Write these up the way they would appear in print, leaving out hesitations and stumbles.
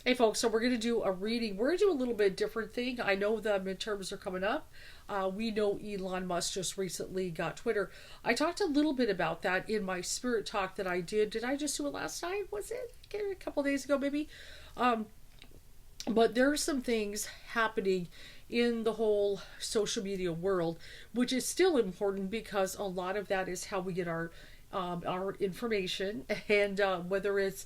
Hey folks, so we're going to do a reading. We're going to do a little bit different thing. I know the midterms are coming up. We know Elon Musk just recently got Twitter. I talked a little bit about that in my spirit talk that I did. Did I just do it last night? Was it a couple days ago maybe? Um, but there are some things happening in the whole social media world, which is still important because a lot of that is how we get our information, and whether it's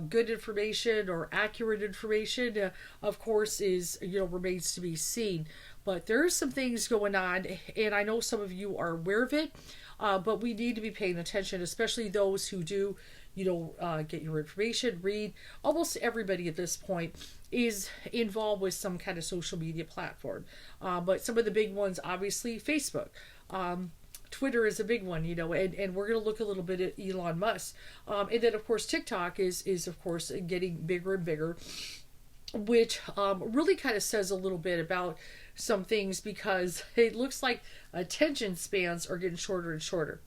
good information or accurate information, of course, is remains to be seen. But there are some things going on, and I know some of you are aware of it. But we need to be paying attention, especially those who do, get your information, read. Almost everybody at this point is involved with some kind of social media platform. But some of the big ones, obviously, Facebook. Twitter is a big one, and we're going to look a little bit at Elon Musk. And then, of course, TikTok is of course, getting bigger and bigger, which really kind of says a little bit about some things because it looks like attention spans are getting shorter and shorter.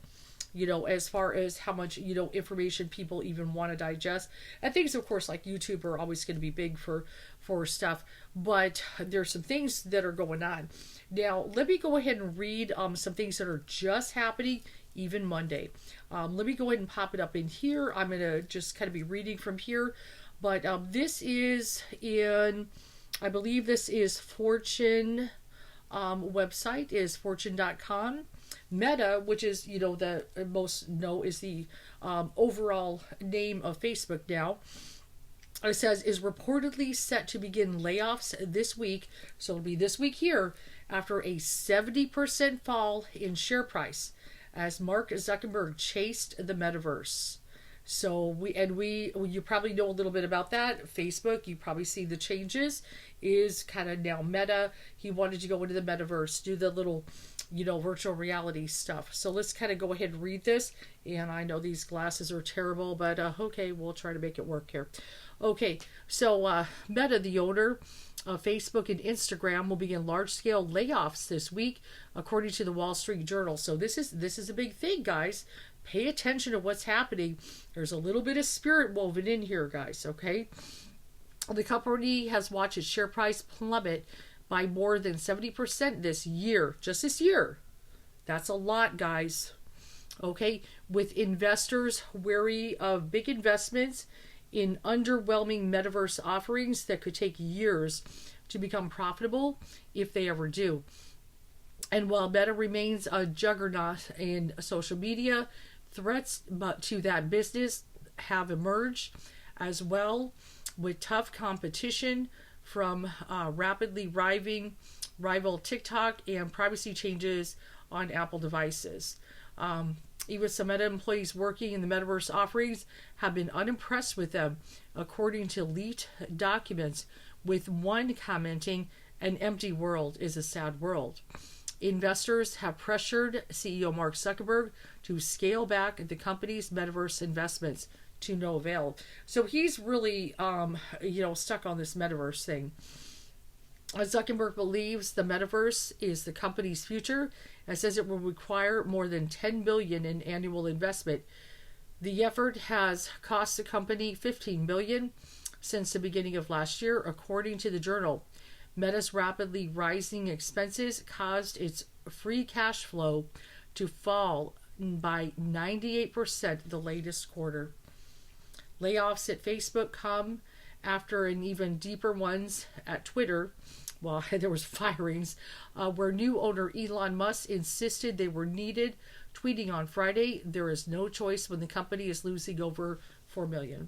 As far as how much, information people even want to digest. And things, of course, like YouTube are always going to be big for stuff. But there's some things that are going on. Now, let me go ahead and read some things that are just happening even Monday. Let me go ahead and pop it up in here. I'm going to just kind of be reading from here. But this is in, I believe this is Fortune website, is fortune.com. Meta, which is, the most know is the overall name of Facebook now, it says is reportedly set to begin layoffs this week. So it'll be this week here after a 70% fall in share price as Mark Zuckerberg chased the metaverse. So you probably know a little bit about that. Facebook, you probably see the changes, is kind of now Meta. He wanted to go into the metaverse, do the little, virtual reality stuff. So let's kind of go ahead and read this. And I know these glasses are terrible, but okay, we'll try to make it work here. Okay, so Meta, the owner of Facebook and Instagram, will begin large-scale layoffs this week, according to the Wall Street Journal. So this is a big thing, guys. Pay attention to what's happening. There's a little bit of spirit woven in here, guys, okay? The company has watched its share price plummet by more than 70% this year. Just this year. That's a lot, guys. Okay? With investors wary of big investments in underwhelming metaverse offerings that could take years to become profitable if they ever do. And while Meta remains a juggernaut in social media, threats to that business have emerged as well, with tough competition from rapidly rival TikTok and privacy changes on Apple devices. Even some Meta employees working in the metaverse offerings have been unimpressed with them, according to leaked documents, with one commenting, "An empty world is a sad world." Investors have pressured CEO Mark Zuckerberg to scale back the company's metaverse investments to no avail. So he's really, stuck on this metaverse thing. Zuckerberg believes the metaverse is the company's future and says it will require more than $10 billion in annual investment. The effort has cost the company $15 billion since the beginning of last year, according to the journal. Meta's rapidly rising expenses caused its free cash flow to fall by 98% the latest quarter. Layoffs at Facebook come after an even deeper ones at Twitter. Well, there was firings where new owner Elon Musk insisted they were needed, tweeting on Friday, "There is no choice when the company is losing over $4 million."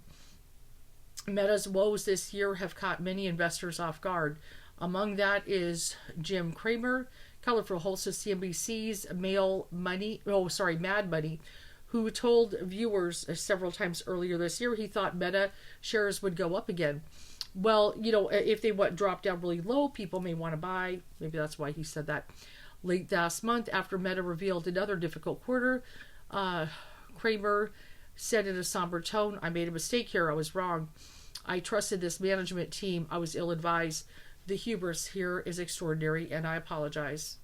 Meta's woes this year have caught many investors off guard. Among that is Jim Cramer, colorful host of CNBC's Mad Money, who told viewers several times earlier this year he thought Meta shares would go up again. Well, if they drop down really low, people may want to buy. Maybe that's why he said that. Late last month, after Meta revealed another difficult quarter, Cramer said in a somber tone, "I made a mistake here. I was wrong. I trusted this management team. I was ill-advised. The hubris here is extraordinary, and I apologize."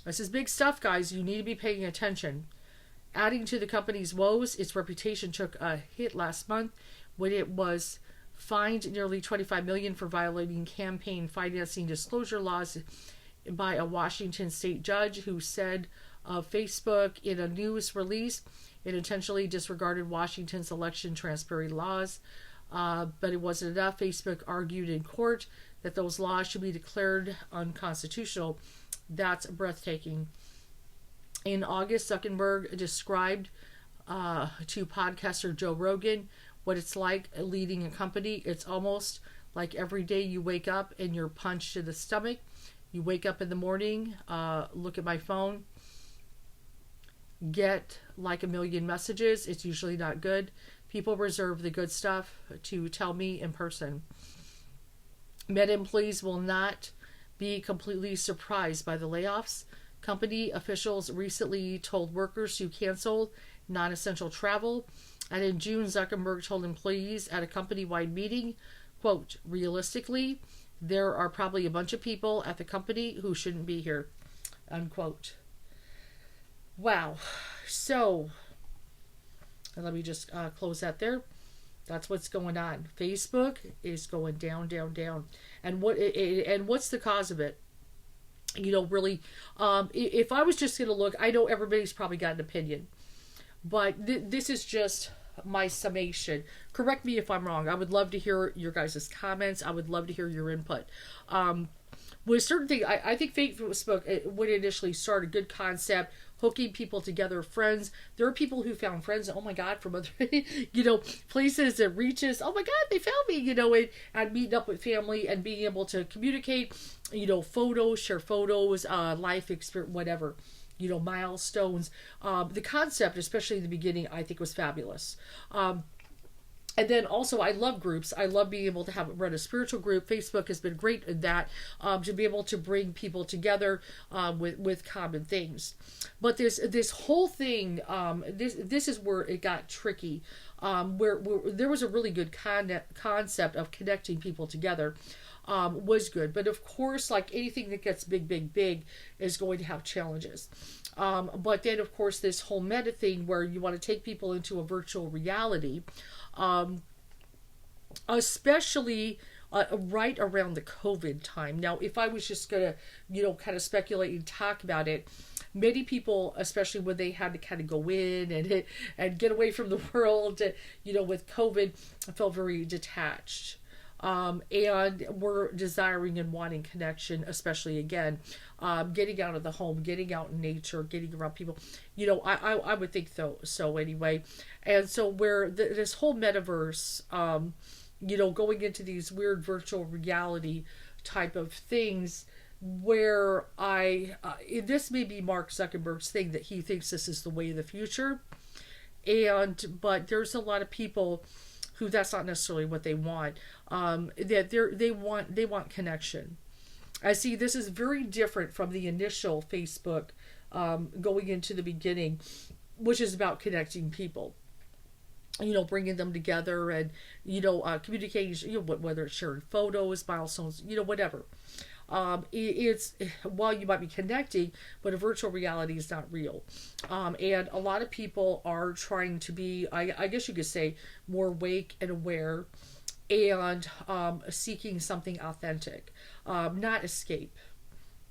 This is big stuff, guys. You need to be paying attention. Adding to the company's woes, its reputation took a hit last month when it was fined nearly $25 million for violating campaign financing disclosure laws by a Washington state judge, who said of Facebook in a news release it intentionally disregarded Washington's election transparency laws. But it wasn't enough. Facebook argued in court that those laws should be declared unconstitutional. That's breathtaking. In August, Zuckerberg described to podcaster Joe Rogan what it's like leading a company. It's almost like every day you wake up and you're punched in the stomach. You wake up in the morning, look at my phone, get like a million messages. It's usually not good. People reserve the good stuff to tell me in person. Meta employees will not be completely surprised by the layoffs. Company officials recently told workers to cancel non-essential travel. And in June, Zuckerberg told employees at a company-wide meeting, quote, realistically, there are probably a bunch of people at the company who shouldn't be here, unquote. Wow. So, and let me just close that there. That's what's going on. Facebook is going down, down, down. And what's the cause of it? You know, really, if I was just going to look, I know everybody's probably got an opinion, but this is just my summation. Correct me if I'm wrong. I would love to hear your guys' comments. I would love to hear your input. With certain things, I think Facebook, when it initially started, good concept, hooking people together, friends. There are people who found friends, oh my God, from other, places and reaches. Oh my God, they found me, and meeting up with family and being able to communicate, photos, share photos, life experience, whatever, milestones. The concept, especially in the beginning, I think was fabulous. And then also, I love groups. I love being able to run a spiritual group. Facebook has been great in that, to be able to bring people together with common things. But this whole thing, this is where it got tricky, where there was a really good concept of connecting people together. Was good. But of course, like anything that gets big, big, big is going to have challenges. But then, of course, this whole meta thing where you want to take people into a virtual reality, especially right around the COVID time. Now, if I was just going to, kind of speculate and talk about it, many people, especially when they had to kind of go in and get away from the world, with COVID, felt very detached. And we're desiring and wanting connection, especially again, getting out of the home, getting out in nature, getting around people. I would think so anyway. And so where this whole metaverse, going into these weird virtual reality type of things, where this may be Mark Zuckerberg's thing that he thinks this is the way of the future, but there's a lot of people who that's not necessarily what they want. That they want connection. I see this is very different from the initial Facebook going into the beginning, which is about connecting people. Bringing them together and communicating. Whether it's sharing photos, milestones, whatever. It's while you might be connecting, but a virtual reality is not real. And a lot of people are trying to be, I guess you could say, more awake and aware, and seeking something authentic, not escape.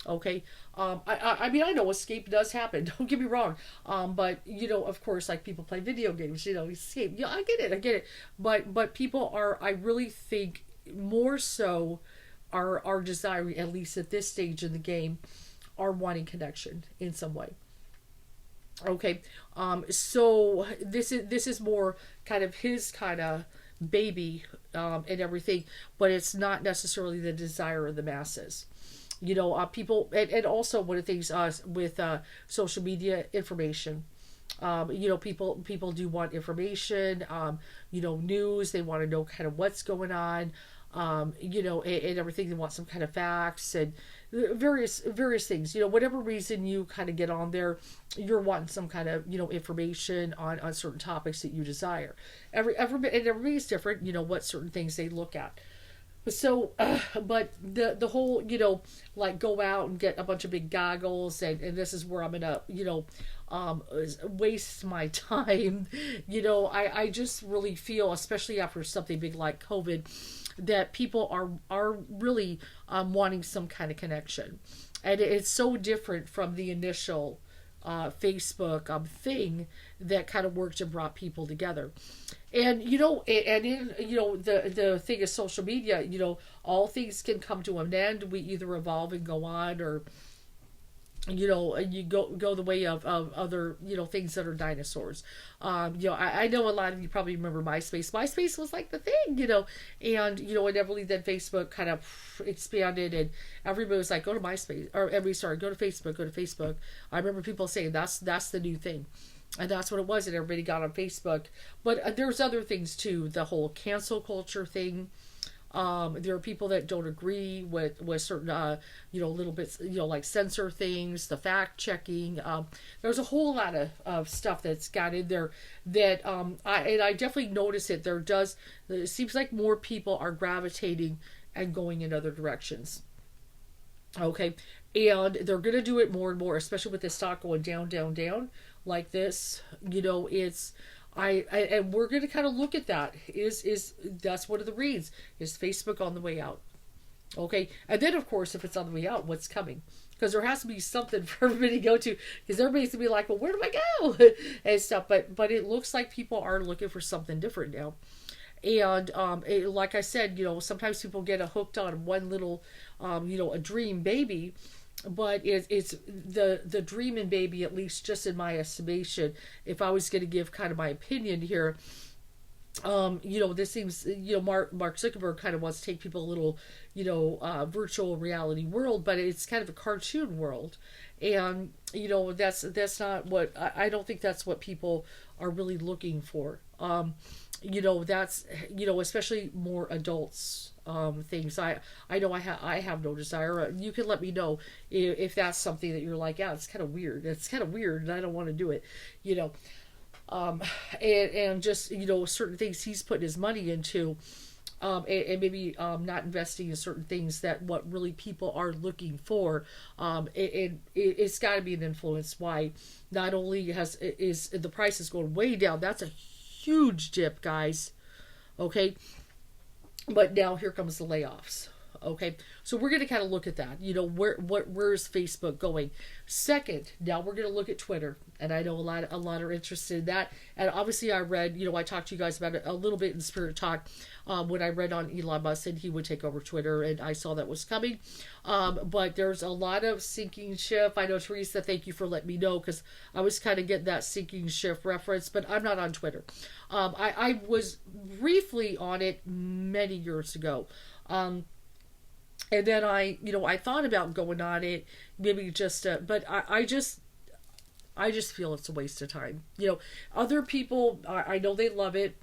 Okay. I mean, I know escape does happen. Don't get me wrong. But of course, like people play video games, escape. Yeah, I get it. But people are, I really think, more so are desiring, at least at this stage in the game, are wanting connection in some way. Okay. So this is more kind of his kind of baby, and everything, but it's not necessarily the desire of the masses. People, and also one of the things with social media, information. People do want information, news. They want to know kind of what's going on, and everything. They want some kind of facts and various things. Whatever reason you kind of get on there, you're wanting some kind of information on certain topics that you desire. Everybody's different. What certain things they look at. So, but the whole, like go out and get a bunch of big goggles, and this is where I'm gonna, waste my time. I just really feel, especially after something big like COVID, that people are really wanting some kind of connection, and it's so different from the initial Facebook thing that kind of worked and brought people together. And and in the thing is social media. All things can come to an end. We either evolve and go on, or you go the way of other things that are dinosaurs. I know a lot of you probably remember MySpace. MySpace was like the thing, and inevitably then Facebook kind of expanded, and everybody was like, go to MySpace, or everybody started, go to Facebook, go to Facebook. I remember people saying that's the new thing. And that's what it was, and everybody got on Facebook. But there's other things too. The whole cancel culture thing. There are people that don't agree with certain, little bits, like censor things, the fact checking. There's a whole lot of stuff that's got in there that I definitely notice it. It seems like more people are gravitating and going in other directions. Okay, and they're gonna do it more and more, especially with the stock going down, down, down like this. It's and we're gonna kind of look at that. Is that's one of the reads? Is Facebook on the way out? Okay, and then of course, if it's on the way out, what's coming? Because there has to be something for everybody to go to. Because everybody's gonna be like, well, where do I go? And stuff. But it looks like people are looking for something different now. And like I said, sometimes people get hooked on one little, a dream baby, but it's the dreaming baby, at least just in my estimation. If I was going to give kind of my opinion here, this seems, Mark Zuckerberg kind of wants to take people a little, virtual reality world, but it's kind of a cartoon world, and that's not what I don't think that's what people are really looking for. That's especially more adults things. I know I have no desire. You can let me know if that's something that you're like, yeah, it's kind of weird. It's kind of weird, and I don't want to do it. And just certain things he's putting his money into, and maybe not investing in certain things that what really people are looking for. It's got to be an influence. Why not only is the price is going way down. That's a huge dip, guys. Okay, but now here comes the layoffs. Okay, so we're going to kind of look at that. Where's Facebook going? Second, now we're going to look at Twitter, and I know a lot are interested in that. And obviously, I read, I talked to you guys about it a little bit in Spirit Talk when I read on Elon Musk and he would take over Twitter, and I saw that was coming. But there's a lot of sinking ship. I know, Teresa, thank you for letting me know, because I was kind of getting that sinking ship reference, but I'm not on Twitter. I was briefly on it many years ago. And then I thought about going on it, maybe but I just feel it's a waste of time. Other people, I know they love it.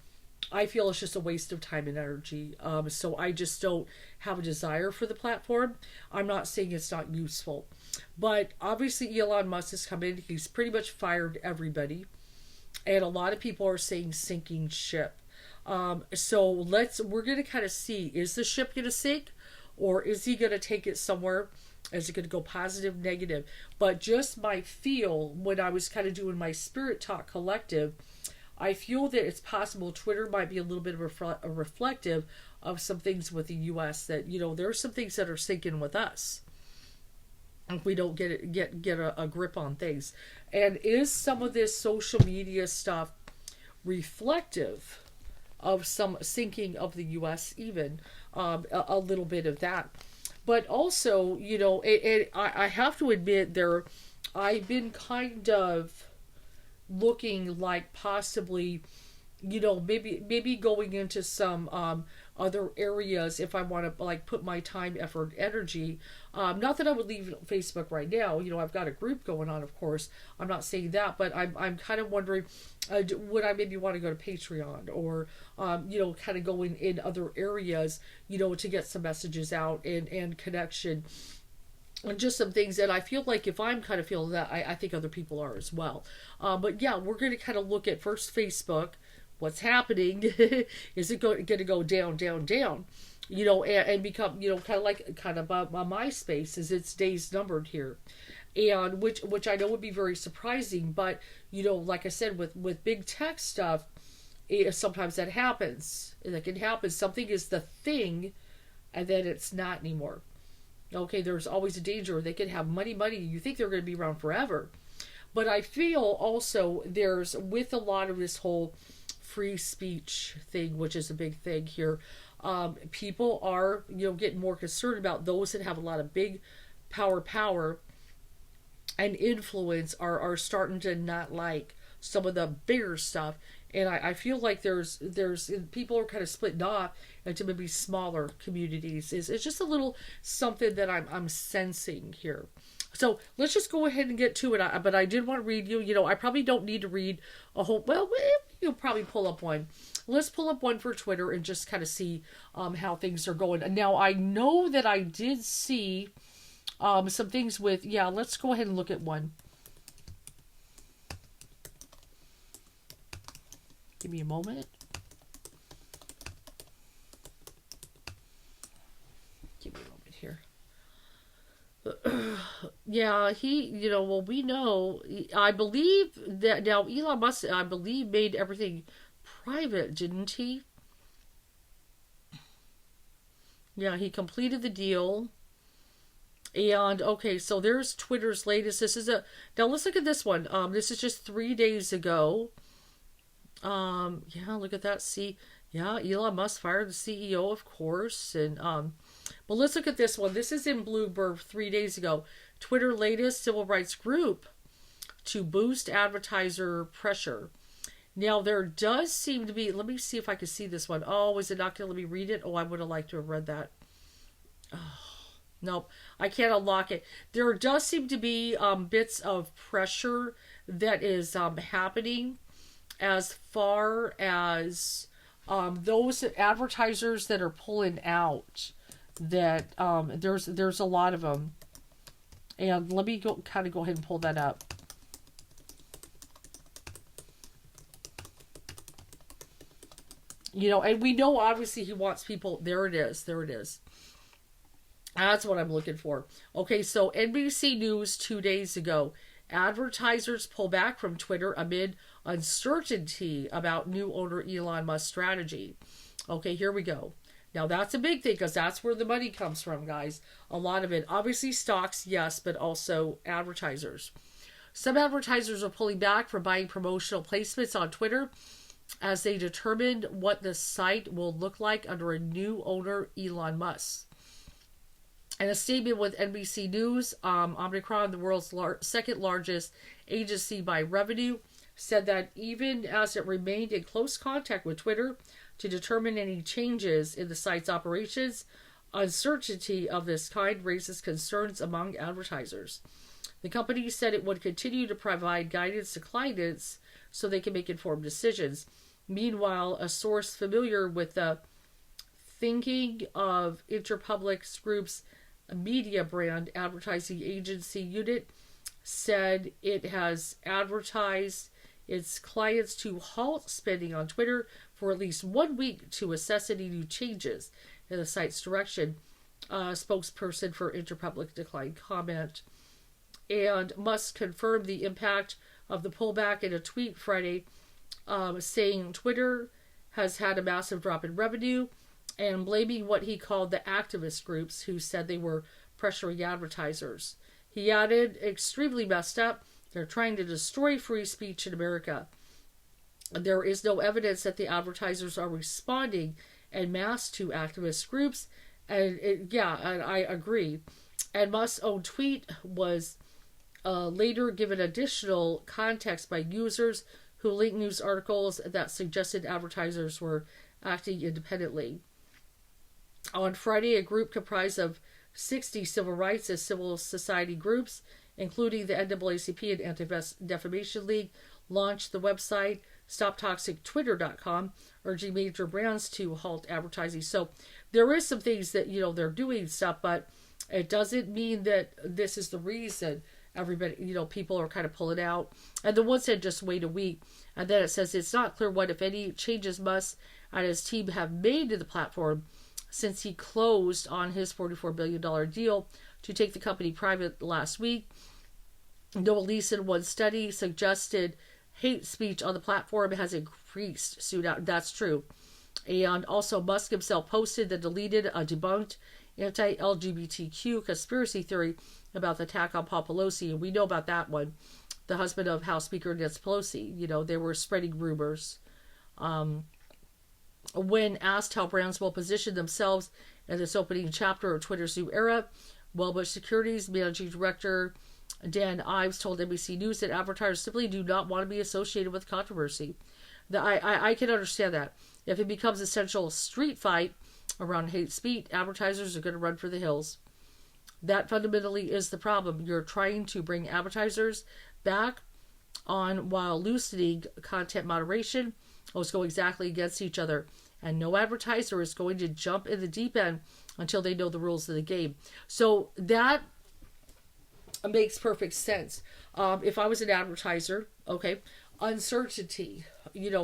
I feel it's just a waste of time and energy. So I just don't have a desire for the platform. I'm not saying it's not useful, but obviously Elon Musk has come in. He's pretty much fired everybody, and a lot of people are saying sinking ship. So we're going to kind of see, is the ship going to sink? Or is he going to take it somewhere? Is it going to go positive, negative? But just my feel, when I was kind of doing my Spirit Talk collective, I feel that it's possible Twitter might be a little bit of a reflective of some things with the U.S. that, there are some things that are sinking with us if we don't get a grip on things. And is some of this social media stuff reflective of some sinking of the U.S. even? A little bit of that. But also, I have to admit I've been kind of looking like possibly, maybe going into some other areas if I want to like put my time, effort, energy. Not that I would leave Facebook right now. I've got a group going on, of course. I'm not saying that, but I'm kind of wondering, would I maybe want to go to Patreon or, kind of going in other areas, to get some messages out and connection. And just some things that I feel like if I'm kind of feeling that, I think other people are as well. But yeah, we're going to kind of look at first Facebook. What's happening? Is it going to go down, down, down? and become, kind of like kind of a MySpace, is its days numbered here, and which I know would be very surprising, but like I said, with big tech stuff, sometimes that happens. That can happen. Something is the thing, and then it's not anymore. Okay, there's always a danger. They can have money. You think they're going to be around forever. But I feel also there's, with a lot of this whole free speech thing, which is a big thing here, people are, getting more concerned about those that have a lot of big power, and influence are starting to not like some of the bigger stuff. And I feel like there's people are kind of splitting off into maybe smaller communities. It's just a little something that I'm sensing here. So let's just go ahead and get to it. But I did want to read you. I probably don't need to read a whole. Well, you'll probably pull up one. Let's pull up one for Twitter and just kind of see how things are going. Now I know that I did see some things with. Yeah, let's go ahead and look at one. Give me a moment. Give me a moment here. Yeah, well, we know, I believe that now Elon Musk, I believe, made everything private, didn't he? Yeah, he completed the deal. And, okay, so there's Twitter's latest. Now let's look at this one. This is just 3 days ago. Yeah, look at that. See, yeah, Elon Musk fired the CEO, of course. And, but let's look at this one. This is in Bloomberg 3 days ago. Twitter latest civil rights group to boost advertiser pressure. Now, there does seem to be, let me see if I can see this one. Oh, is it not going to let me read it? Oh, I would have liked to have read that. Oh, nope, I can't unlock it. There does seem to be bits of pressure that is happening as far as those advertisers that are pulling out. That there's a lot of them, and let me go ahead and pull that up. And we know obviously he wants people. There it is. That's what I'm looking for. Okay, so NBC News 2 days ago. Advertisers pull back from Twitter amid uncertainty about new owner Elon Musk's strategy. Okay, here we go. Now that's a big thing because that's where the money comes from, guys. A lot of it. Obviously stocks, yes, but also advertisers. Some advertisers are pulling back from buying promotional placements on Twitter as they determined what the site will look like under a new owner, Elon Musk. In a statement with NBC News, Omnicron, the world's second largest agency by revenue, said that even as it remained in close contact with Twitter to determine any changes in the site's operations, uncertainty of this kind raises concerns among advertisers. The company said it would continue to provide guidance to clients so they can make informed decisions. Meanwhile, a source familiar with the thinking of Interpublic Group's media brand advertising agency unit said it has advertised its clients to halt spending on Twitter for at least 1 week to assess any new changes in the site's direction. A spokesperson for Interpublic declined comment. And Musk confirmed the impact of the pullback in a tweet Friday, saying Twitter has had a massive drop in revenue and blaming what he called the activist groups who said they were pressuring advertisers. He added, extremely messed up. They're trying to destroy free speech in America. There is no evidence that the advertisers are responding en masse to activist groups. And I agree. And Musk's own tweet was later given additional context by users who linked news articles that suggested advertisers were acting independently. On Friday, a group comprised of 60 civil rights and civil society groups, including the NAACP and Anti-Defamation League, launched the website StopToxicTwitter.com, urging major brands to halt advertising. So there is some things that, they're doing stuff, but it doesn't mean that this is the reason everybody, people are kind of pulling out. And the one said just wait a week. And then it says it's not clear what, if any, changes Musk and his team have made to the platform since he closed on his $44 billion deal to take the company private last week. Noah Leeson, one study suggested hate speech on the platform has increased soon out. That's true. And also Musk himself posted the deleted, debunked anti-LGBTQ conspiracy theory about the attack on Paul Pelosi. And we know about that one. The husband of House Speaker Nancy Pelosi. You know, they were spreading rumors. When asked how brands will position themselves in this opening chapter of Twitter's new era, Wellbridge Securities Managing Director Dan Ives told NBC News that advertisers simply do not want to be associated with controversy. I can understand that. If it becomes a central street fight around hate speech, advertisers are going to run for the hills. That fundamentally is the problem. You're trying to bring advertisers back on while loosening content moderation. Those go exactly against each other. And no advertiser is going to jump in the deep end until they know the rules of the game. So that makes perfect sense. If I was an advertiser, okay, uncertainty,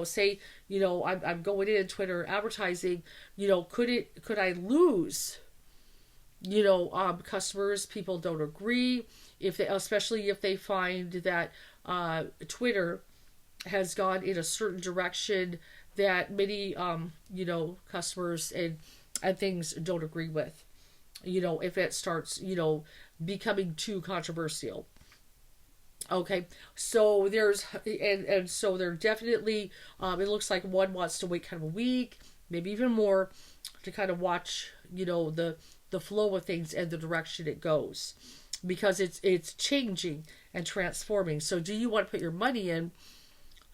say, I'm going in Twitter advertising, could I lose, customers, people don't agree, especially if they find that Twitter has gone in a certain direction that many, customers and things don't agree with, if it starts, becoming too controversial. Okay, so there's, and so there definitely, it looks like one wants to wait kind of a week, maybe even more, to kind of watch, the flow of things and the direction it goes, because it's changing and transforming. So do you want to put your money in,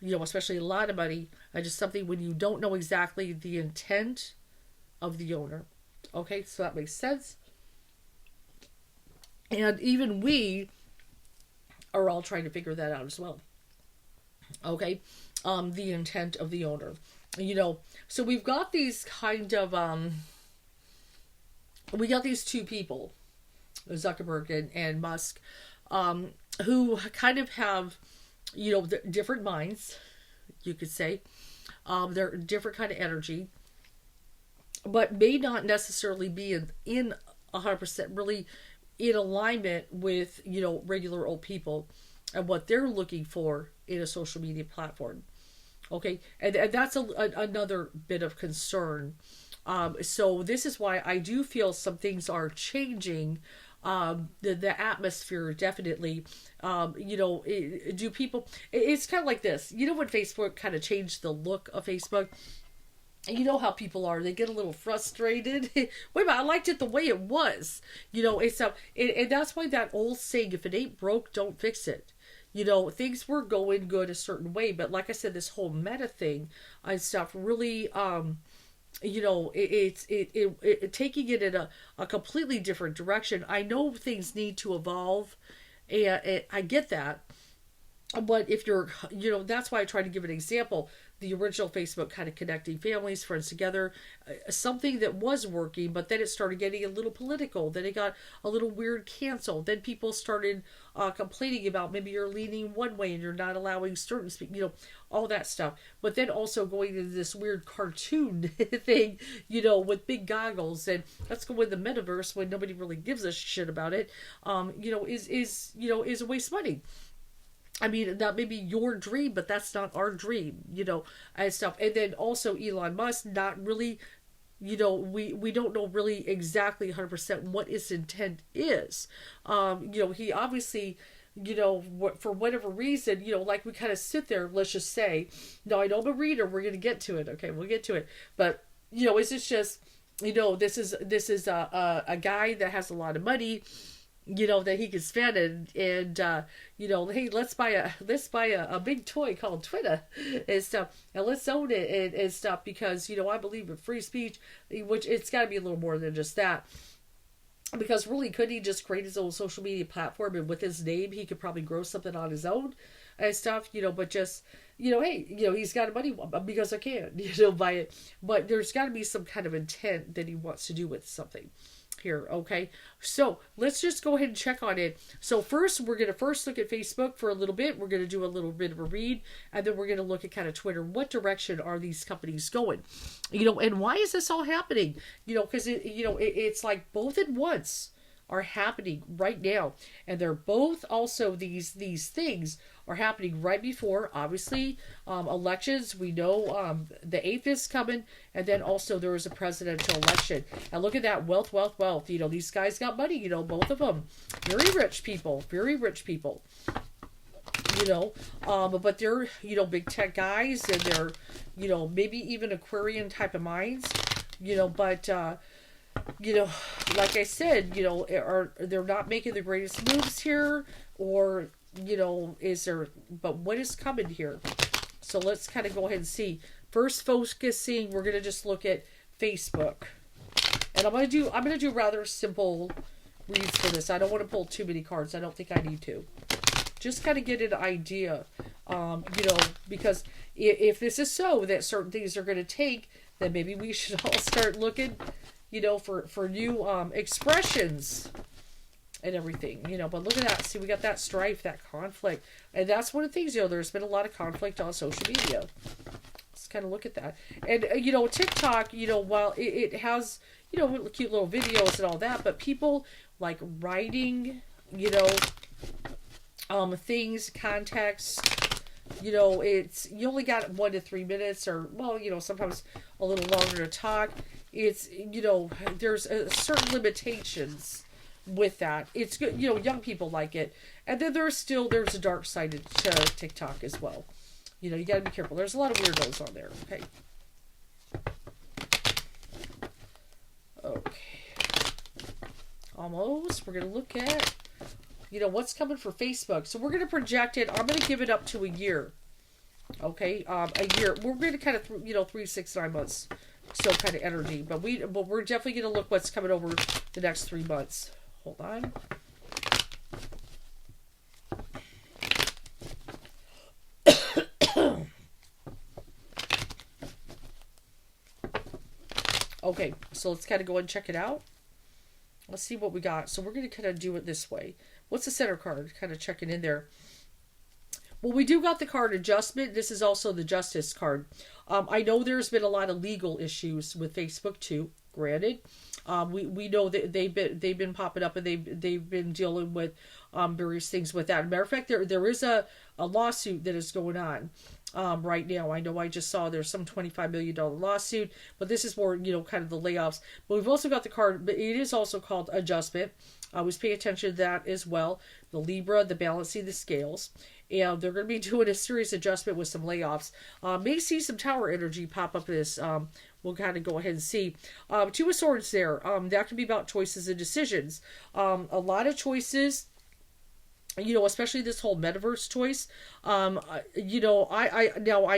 especially a lot of money, just something when you don't know exactly the intent of the owner? Okay, so that makes sense. And even we are all trying to figure that out as well. Okay, the intent of the owner. So we've got these kind of, we got these two people, Zuckerberg and Musk, who kind of have, different minds, you could say. They're different kind of energy, but may not necessarily be in 100% really in alignment with, regular old people and what they're looking for in a social media platform. Okay. And that's another bit of concern. So this is why I do feel some things are changing. The atmosphere definitely, do people, it's kind of like this, when Facebook kind of changed the look of Facebook, you know how people are, they get a little frustrated. Wait a minute, I liked it the way it was. It's and that's why that old saying, if it ain't broke, don't fix it. Things were going good a certain way, but like I said, this whole meta thing and stuff really, it's taking it in a completely different direction. I know things need to evolve, and I get that. But if you're, that's why I try to give an example. The original Facebook kind of connecting families, friends together, something that was working, but then it started getting a little political. Then it got a little weird canceled. Then people started complaining about maybe you're leaning one way and you're not allowing certain, all that stuff. But then also going into this weird cartoon thing, with big goggles, and let's go in the metaverse when nobody really gives a shit about it, is a waste of money. I mean, that may be your dream, but that's not our dream, and stuff. And then also Elon Musk, not really, we don't know really exactly 100% what his intent is. He obviously, for whatever reason, like we kind of sit there, let's just say, no, I know I'm a reader, we're going to get to it. Okay, we'll get to it. But, is this just, this is a guy that has a lot of money, that he can spend, and hey, let's buy a big toy called Twitter and stuff, and let's own it and stuff, because I believe in free speech, which it's got to be a little more than just that. Because really, could he just create his own social media platform, and with his name he could probably grow something on his own? and stuff, but just, hey, he's got money because I can, buy it. But there's got to be some kind of intent that he wants to do with something here, okay? So let's just go ahead and check on it. So first, we're going to first look at Facebook for a little bit. We're going to do a little bit of a read, and then we're going to look at kind of Twitter. What direction are these companies going? And why is this all happening? Because it's like both at once are happening right now, and they're both also these things are happening right before, obviously, elections. We know the 8th is coming, and then also there is a presidential election. And look at that, wealth. These guys got money, both of them. Very rich people. But they're, big tech guys, and they're, maybe even Aquarian type of minds, but, like I said, they're not making the greatest moves here, or, but what is coming here? So let's kind of go ahead and see. First focusing, we're going to just look at Facebook. And I'm going to do rather simple reads for this. I don't want to pull too many cards. I don't think I need to. Just kind of get an idea, because if this is so that certain things are going to take, then maybe we should all start looking, for new expressions and everything, but look at that. See, we got that strife, that conflict. And that's one of the things, there's been a lot of conflict on social media. Let's kind of look at that. And, TikTok, while it has, cute little videos and all that, but people like writing, things, context, it's, you only got 1 to 3 minutes, or, well, sometimes a little longer to talk. It's, there's certain limitations with that. It's good, young people like it. And then there's a dark side to TikTok as well. You gotta be careful. There's a lot of weirdos on there. Okay. Almost. We're gonna look at, what's coming for Facebook. So we're gonna project it. I'm gonna give it up to a year. Okay, a year. We're gonna kind of, 3, 6, 9 months. So kind of energy, but we're definitely gonna look what's coming over the next 3 months. Hold on. Okay, so let's kind of go and check it out. Let's see what we got. So we're going to kind of do it this way. What's the center card? Kind of checking in there. Well, we do got the card adjustment. This is also the justice card. I know there's been a lot of legal issues with Facebook too. Granted, we know that they've been popping up, and they've been dealing with various things with that. As a matter of fact, there is a lawsuit that is going on right now. I know I just saw there's some $25 million lawsuit, but this is more, kind of the layoffs. But we've also got the card, but it is also called adjustment. I always pay attention to that as well. The Libra, the balancing the scales. And they're going to be doing a serious adjustment with some layoffs. May see some tower energy pop up this. We'll kind of go ahead and see. 2 of Swords there. That can be about choices and decisions. A lot of choices, especially this whole metaverse choice. I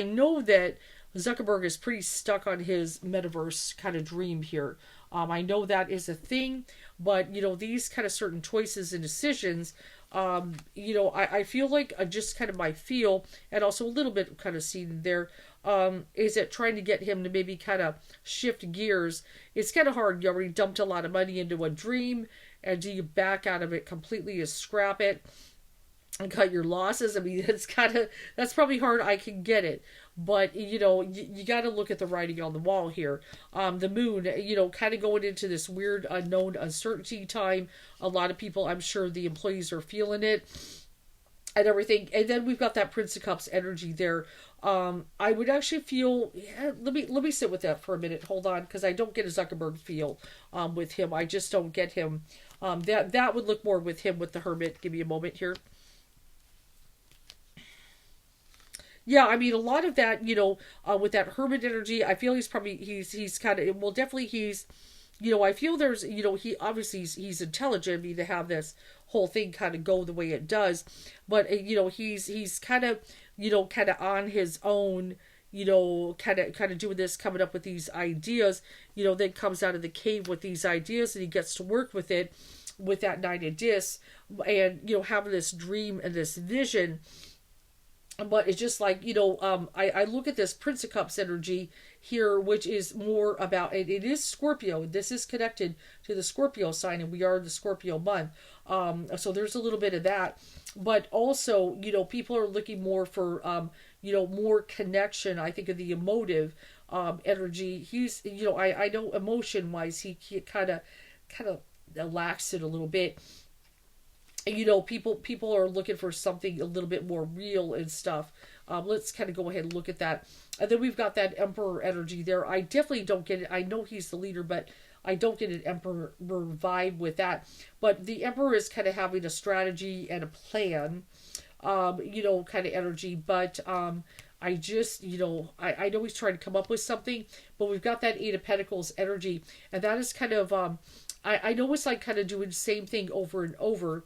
know that Zuckerberg is pretty stuck on his metaverse kind of dream here. I know that is a thing, but, these kind of certain choices and decisions, I feel like just kind of my feel, and also a little bit kind of seen there, is it trying to get him to maybe kind of shift gears. It's kind of hard. You already dumped a lot of money into a dream, and do you back out of it completely and scrap it and cut your losses? I mean, that's probably hard. I can get it. But, you got to look at the writing on the wall here. The moon, kind of going into this weird, unknown uncertainty time. A lot of people, I'm sure the employees are feeling it and everything. And then we've got that Prince of Cups energy there. I would actually feel, let me sit with that for a minute. Hold on, because I don't get a Zuckerberg feel with him. I just don't get him. That would look more with him with the Hermit. Give me a moment here. Yeah, I mean, a lot of that, with that Hermit energy, I feel he's kind of, well, definitely he's, I feel there's, he obviously he's intelligent, I mean, to have this whole thing kind of go the way it does, but, he's kind of, kind of on his own, kind of doing this, coming up with these ideas, then comes out of the cave with these ideas, and he gets to work with it, with that Nine of Discs, and, having this dream and this vision. but it's just like, I look at this Prince of Cups energy here, which is more about it. It is Scorpio. This is connected to the Scorpio sign, and we are the Scorpio month. So there's a little bit of that, but also, people are looking more for, more connection. I think of the emotive energy. He's, I know emotion wise, he kind of lacks it a little bit. People are looking for something a little bit more real and stuff. Let's kind of go ahead and look at that. And then we've got that Emperor energy there. I definitely don't get it. I know he's the leader, but I don't get an Emperor vibe with that. But the Emperor is kind of having a strategy and a plan, kind of energy. But I just, I know he's trying to come up with something, but we've got that Eight of Pentacles energy. And that is kind of, I know it's like kind of doing the same thing over and over.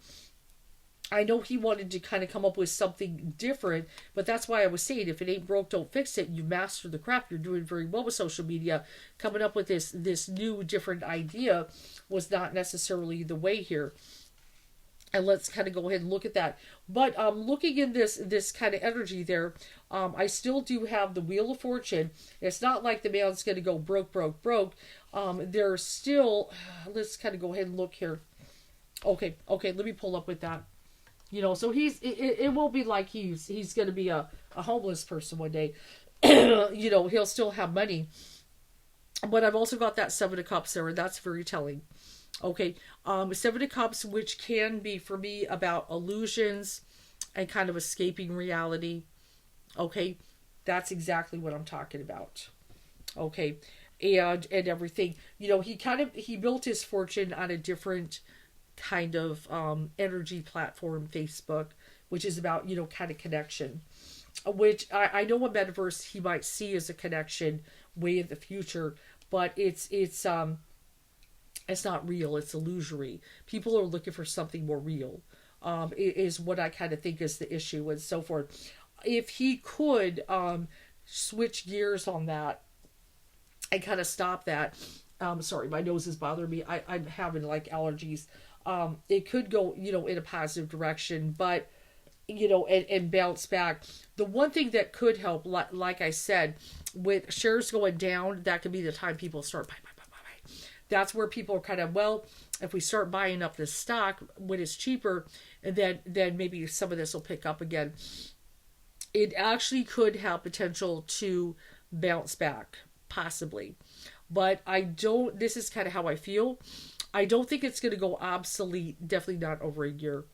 I know he wanted to kind of come up with something different, but that's why I was saying, if it ain't broke, don't fix it. You master the craft. You're doing very well with social media. Coming up with this new, different idea was not necessarily the way here. And let's kind of go ahead and look at that. But looking in this kind of energy there, I still do have the Wheel of Fortune. It's not like the man's going to go broke. There's still, let's kind of go ahead and look here. Okay, let me pull up with that. So it won't be like he's going to be a homeless person one day. He'll still have money. But I've also got that Seven of Cups there, and that's very telling. Okay, Seven of Cups, which can be for me about illusions and kind of escaping reality. Okay, that's exactly what I'm talking about. Okay, and everything. He built his fortune on a different kind of energy platform, Facebook, which is about, kind of connection, which I know a metaverse he might see as a connection way in the future, but it's not real. It's illusory. People are looking for something more real, is what I kind of think is the issue and so forth. If he could switch gears on that and kind of stop that, sorry, my nose is bothering me. I'm having like allergies. It could go, in a positive direction, but, and bounce back. The one thing that could help, like I said, with shares going down, that could be the time people start buy. That's where people are kind of, well, if we start buying up this stock when it's cheaper, then maybe some of this will pick up again. It actually could have potential to bounce back, possibly. But this is kind of how I feel. I don't think it's going to go obsolete. Definitely not over a year.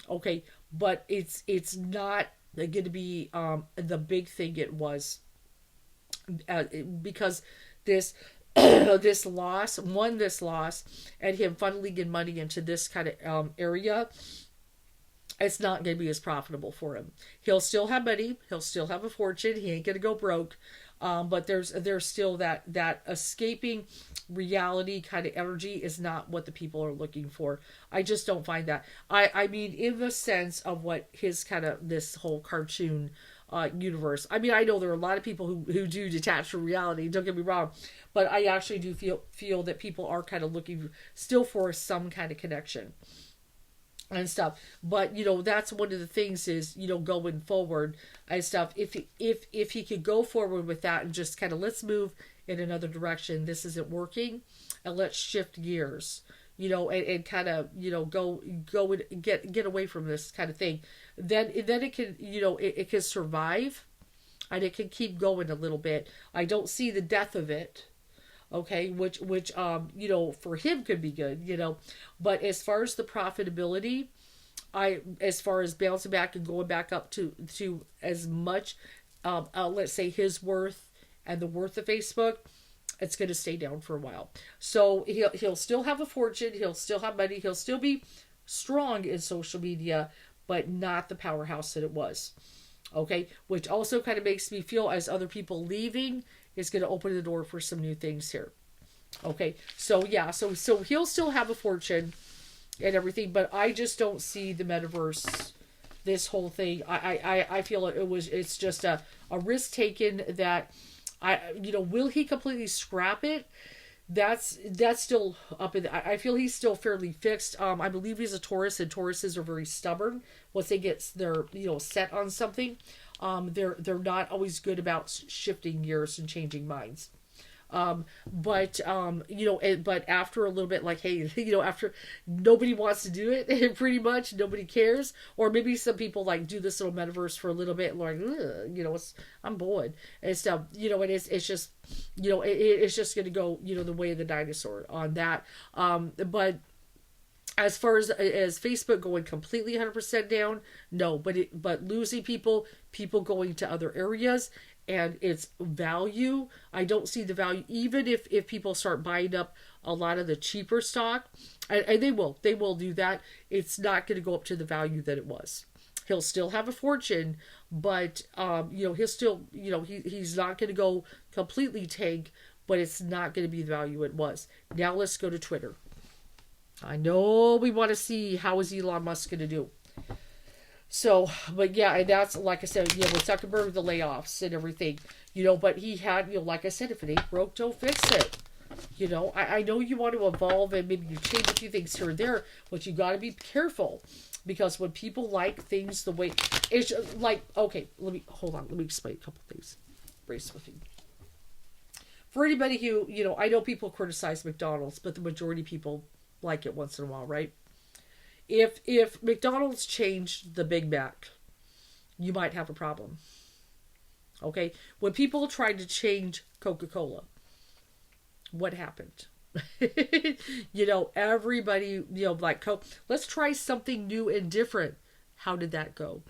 Okay. But it's not going to be the big thing it was. Because this loss, and him funneling money into this kind of area, it's not going to be as profitable for him. He'll still have money. He'll still have a fortune. He ain't going to go broke. But there's still that escaping reality kind of energy is not what the people are looking for. I just don't find that. I mean, in the sense of what his kind of this whole cartoon universe. I mean, I know there are a lot of people who do detach from reality. Don't get me wrong, but I actually do feel that people are kind of looking still for some kind of connection and stuff. But that's one of the things is going forward and stuff. If he could go forward with that and just kind of let's move in another direction. This isn't working, and let's shift gears. And kind of go and get away from this kind of thing. Then it can it can survive, and it can keep going a little bit. I don't see the death of it. Okay, which for him could be good, but as far as the profitability, as far as bouncing back and going back up to as much, let's say his worth and the worth of Facebook, it's going to stay down for a while. So he'll still have a fortune, he'll still have money, he'll still be strong in social media, but not the powerhouse that it was. Okay, which also kind of makes me feel as other people leaving is going to open the door for some new things here. Okay, so yeah, so he'll still have a fortune and everything, but I just don't see the metaverse, this whole thing. I feel it's just a risk taken that will he completely scrap it? That's still up in I feel he's still fairly fixed. I believe he's a Taurus, and Tauruses are very stubborn once they get their set on something. They're not always good about shifting gears and changing minds. But but after a little bit, like, hey, after nobody wants to do it, pretty much nobody cares, or maybe some people like do this little metaverse for a little bit, and like, I'm bored and stuff, and it's just, it's just gonna go, the way of the dinosaur on that. But as far as Facebook going completely 100% down, no, but losing people going to other areas, and its value, I don't see the value, even if people start buying up a lot of the cheaper stock, and they will do that. It's not going to go up to the value that it was. He'll still have a fortune, but he'll still, he's not going to go completely tank, but it's not going to be the value it was. Now let's go to Twitter. I know we want to see how is Elon Musk going to do. So, but yeah, and that's, like I said, with Zuckerberg, the layoffs and everything, but he had, like I said, if it ain't broke, don't fix it. I know you want to evolve and maybe you change a few things here and there, but you got to be careful, because when people like things the way, it's like, okay, let me explain a couple things. Brace with me. For anybody who, I know people criticize McDonald's, but the majority of people like it once in a while, right? If McDonald's changed the Big Mac, you might have a problem. Okay? When people tried to change Coca-Cola, what happened? Everybody, like Coke, let's try something new and different. How did that go?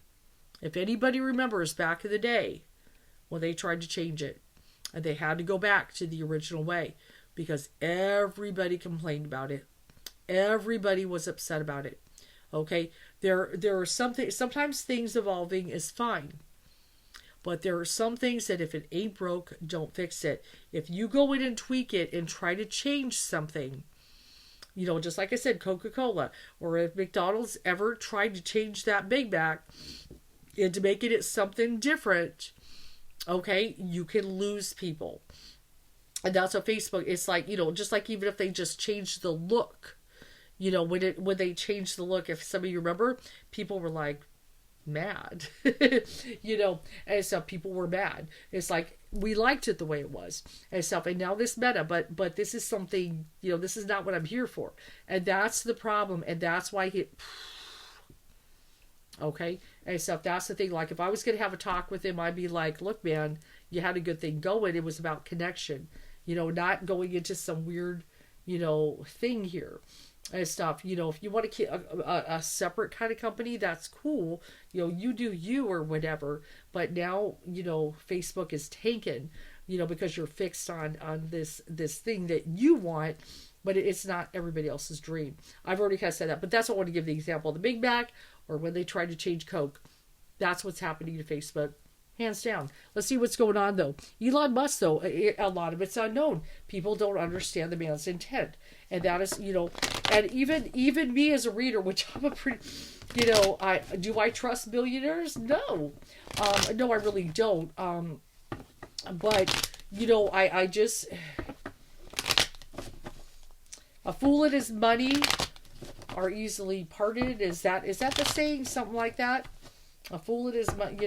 If anybody remembers back in the day when they tried to change it, and they had to go back to the original way because everybody complained about it. Everybody was upset about it. Okay, there are sometimes things evolving is fine, but there are some things that if it ain't broke, don't fix it. If you go in and tweak it and try to change something, just like I said, Coca-Cola, or if McDonald's ever tried to change that Big Mac into making it something different, okay, you can lose people. And that's what Facebook, it's like, just like even if they just change the look, when they changed the look, if some of you remember, people were like mad, and so people were mad. It's like, we liked it the way it was and stuff. And now this meta, but this is something, this is not what I'm here for. And that's the problem. And that's why okay. And stuff. That's the thing. Like, if I was going to have a talk with him, I'd be like, look, man, you had a good thing going. It was about connection, not going into some weird, thing here. And stuff, if you want to keep a separate kind of company, that's cool. You do you or whatever. But now, Facebook is taken, because you're fixed on this thing that you want, but it's not everybody else's dream. I've already kind of said that, but that's what I want to give the example. The Big Mac, or when they tried to change Coke, that's what's happening to Facebook. Hands down. Let's see what's going on, though. Elon Musk, though, a lot of it's unknown. People don't understand the man's intent. And that is, and even me as a reader, which I'm a pretty, do I trust billionaires? No. No, I really don't. But, I just, a fool and his money are easily parted. Is that the saying? Something like that? A fool and his money,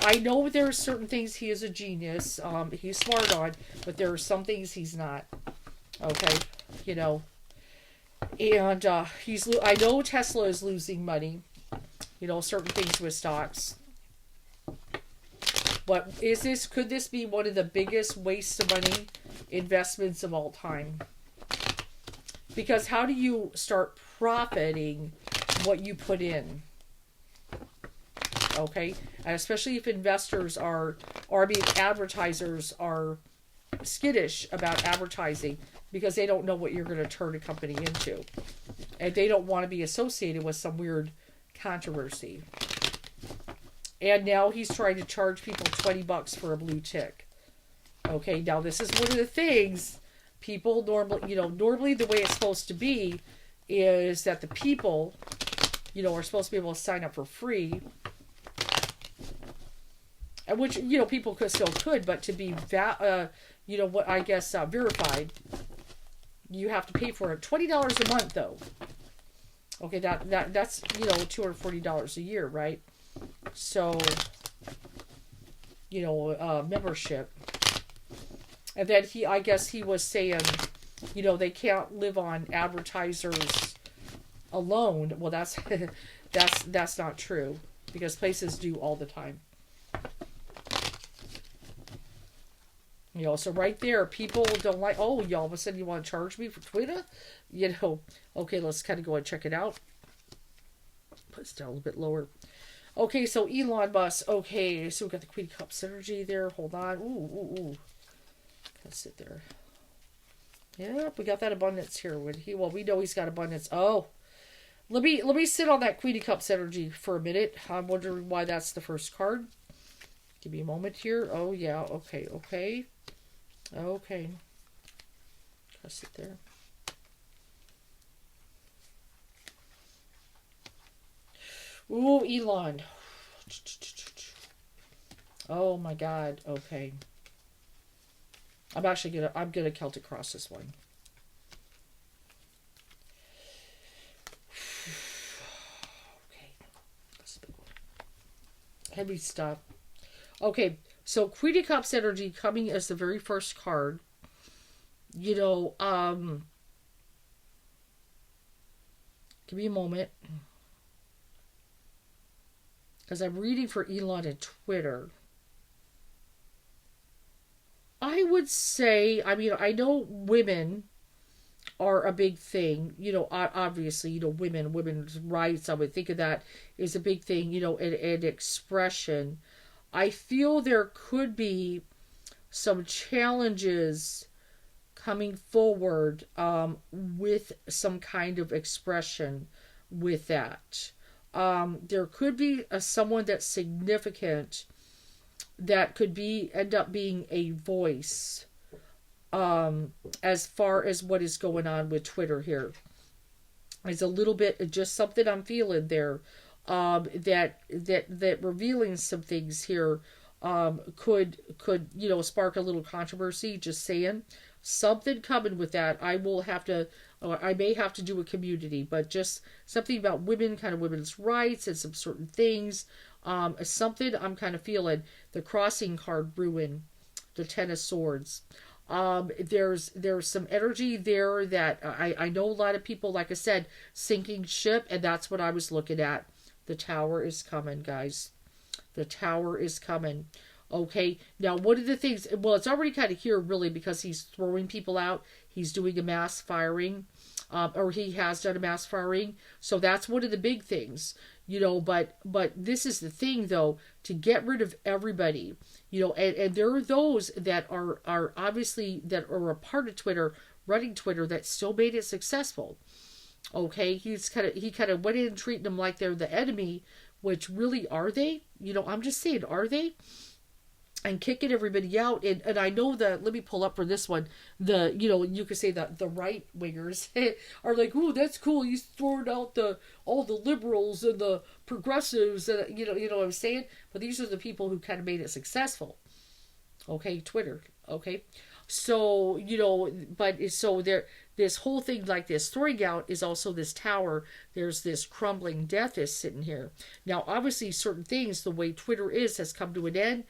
I know there are certain things he is a genius. He's smart on, but there are some things he's not. Okay, and I know Tesla is losing money. Certain things with stocks. But could this be one of the biggest waste of money investments of all time? Because how do you start profiting what you put in? Okay, and especially if investors advertisers are skittish about advertising because they don't know what you're going to turn a company into, and they don't want to be associated with some weird controversy. And now he's trying to charge people $20 for a blue tick. Okay, now this is one of the things people normally the way it's supposed to be is that the people, are supposed to be able to sign up for free. Which, people could, but to be, verified, you have to pay for it. $20 a month, though. Okay, that's, $240 a year, right? So, membership. And then I guess he was saying, they can't live on advertisers alone. Well, that's not true, because places do all the time. So right there, people don't like, oh, you all of a sudden you want to charge me for Twitter? Okay, let's kind of go and check it out. Put it down a little bit lower. Okay, so Elon Musk. Okay, so we got the Queen of Cups energy there. Hold on. Ooh. Let's sit there. Yep, we got that abundance here. We know he's got abundance. Oh, let me sit on that Queen of Cups energy for a minute. I'm wondering why that's the first card. Give me a moment here. Oh yeah. Okay. I'll sit there. Ooh, Elon. Oh my God. Okay. I'm gonna Celtic cross this one. Okay. That's a big one. Heavy stuff. Okay, so Queen of Cups energy coming as the very first card. Give me a moment. Because I'm reading for Elon on Twitter. I would say, I know women are a big thing. Obviously, women's rights, I would think of that is a big thing, and expression. I feel there could be some challenges coming forward with some kind of expression with that. There could be someone that's significant that could end up being a voice as far as what is going on with Twitter here. It's a little bit just something I'm feeling there. That revealing some things here could spark a little controversy. Just saying, something coming with that. I may have to do a community, but just something about women's rights and some certain things. Something I'm kind of feeling. The crossing card ruin, the Ten of Swords. There's some energy there that I know a lot of people, like I said, sinking ship, and that's what I was looking at. The Tower is coming, guys. The Tower is coming. Okay, now one of the things, well, it's already kind of here, really, because he's throwing people out. He's doing a mass firing, or he has done a mass firing. So that's one of the big things, but this is the thing, though, to get rid of everybody, and there are those that are obviously, that are a part of Twitter, running Twitter, that still made it successful. Okay, he kind of went in treating them like they're the enemy, which really, are they? I'm just saying, are they? And kicking everybody out, and I know that. Let me pull up for this one. You could say that the right wingers are like, "Ooh, that's cool. He's throwing out all the liberals and the progressives," and you know what I'm saying. But these are the people who kind of made it successful. Okay, Twitter. Okay, so there. This whole thing, like this throwing out, is also this tower. There's this crumbling death is sitting here. Now, obviously, certain things, the way Twitter has come to an end.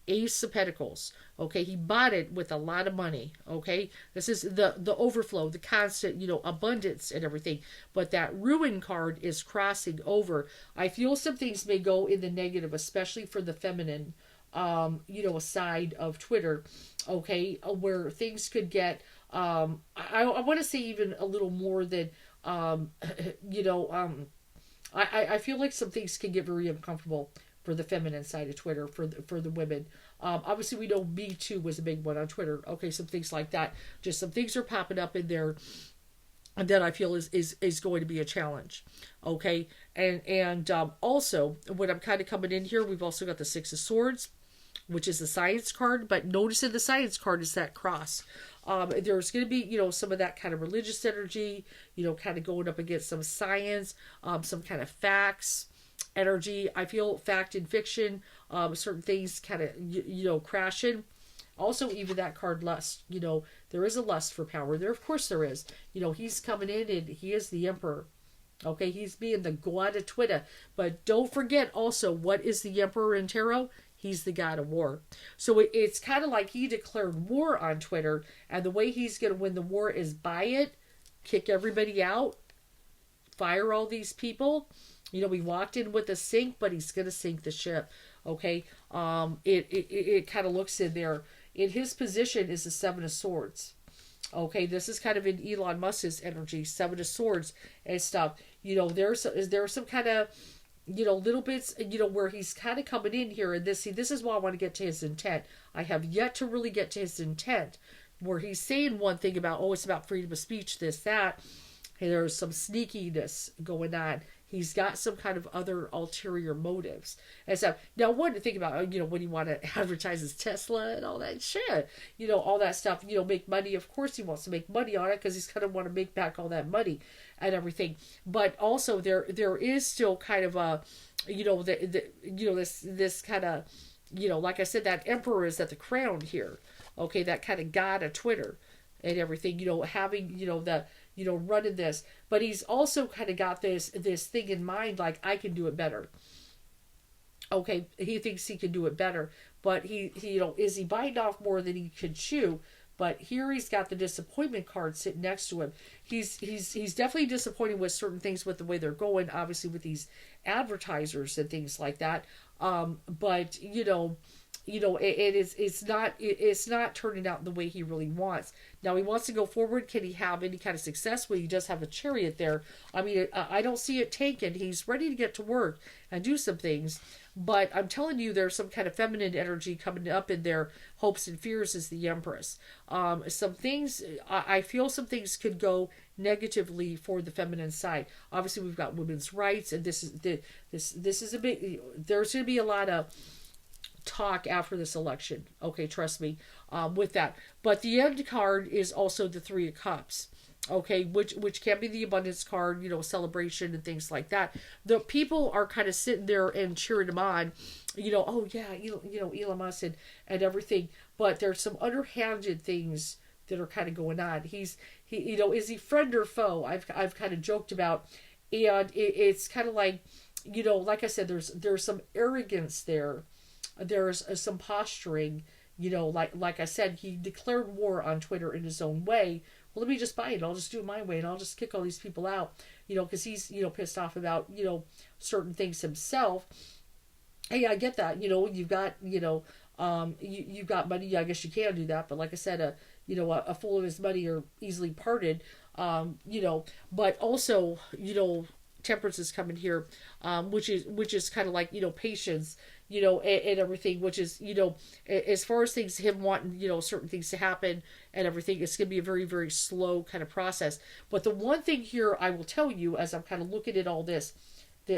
Ace of Pentacles. Okay, he bought it with a lot of money. Okay, this is the overflow, the constant, abundance and everything. But that ruin card is crossing over. I feel some things may go in the negative, especially for the feminine, side of Twitter. Okay, where things could get. I want to say even a little more than, I feel like some things can get very uncomfortable for the feminine side of Twitter, for the women. Obviously, we know Me Too was a big one on Twitter. Okay, some things like that. Just some things are popping up in there that I feel is going to be a challenge. Okay, and also, when I'm kind of coming in here, we've also got the Six of Swords, which is the science card. But notice in the science card is that cross. There's going to be, some of that kind of religious energy, kind of going up against some science, some kind of facts energy. I feel fact and fiction, certain things kind of, crashing. Also, even that card lust, there is a lust for power there. Of course there is. He's coming in and he is the emperor. Okay, he's being the god of Twitter. But don't forget also, what is the emperor in tarot? he's the god of war. So it's kind of like he declared war on Twitter, and the way he's going to win the war is buy it, kick everybody out, fire all these people. We walked in with a sink, but he's going to sink the ship. Okay. It kind of looks in there. In his position is the Seven of Swords. Okay, this is kind of in Elon Musk's energy, Seven of Swords and stuff. There's some kind of, little bits, where he's kind of coming in here. And this is why I want to get to his intent. I have yet to really get to his intent, where he's saying one thing about, it's about freedom of speech, this, that. Hey, there's some sneakiness going on. He's got some kind of other ulterior motives. And so, now one to think about, when you want to advertise his Tesla and all that shit, all that stuff, make money. Of course he wants to make money on it because he's going to want to make back all that money and everything. But also there is still kind of a, this kind of, like I said, that emperor is at the crown here. Okay, that kind of god of Twitter and everything, having, running this. But he's also kind of got this thing in mind, like, I can do it better. Okay, he thinks he can do it better. But he is he biting off more than he can chew? But here he's got the disappointment card sitting next to him. He's definitely disappointed with certain things with the way they're going, obviously with these advertisers and things like that. But it's not turning out the way he really wants. Now he wants to go forward. Can he have any kind of success? Well, he does have a chariot there. I mean, I don't see it taken. He's ready to get to work and do some things. But I'm telling you, there's some kind of feminine energy coming up in their hopes and fears as the Empress. Some things, I feel some things could go negatively for the feminine side. Obviously, we've got women's rights, and this is a big. There's going to be a lot of talk after this election. Okay, trust me, with that. But the end card is also the Three of Cups. Okay, which can be the abundance card, celebration and things like that. The people are kind of sitting there and cheering him on, oh yeah, Elon Musk and everything. But there's some underhanded things that are kind of going on. Is he friend or foe? I've kind of joked about, and it's kind of like, like I said, there's some arrogance there. There's some posturing, like I said, he declared war on Twitter in his own way. Well, let me just buy it. I'll just do it my way, and I'll just kick all these people out, because he's, pissed off about, certain things himself. Hey, I get that. You've got, you've got money. I guess you can do that. But like I said, a fool and his money are easily parted, but also, temperance is coming here, which is kind of like, patience, and everything, which is, as far as things, him wanting, certain things to happen and everything, it's going to be a very, very slow kind of process. But the one thing here I will tell you, as I'm kind of looking at all this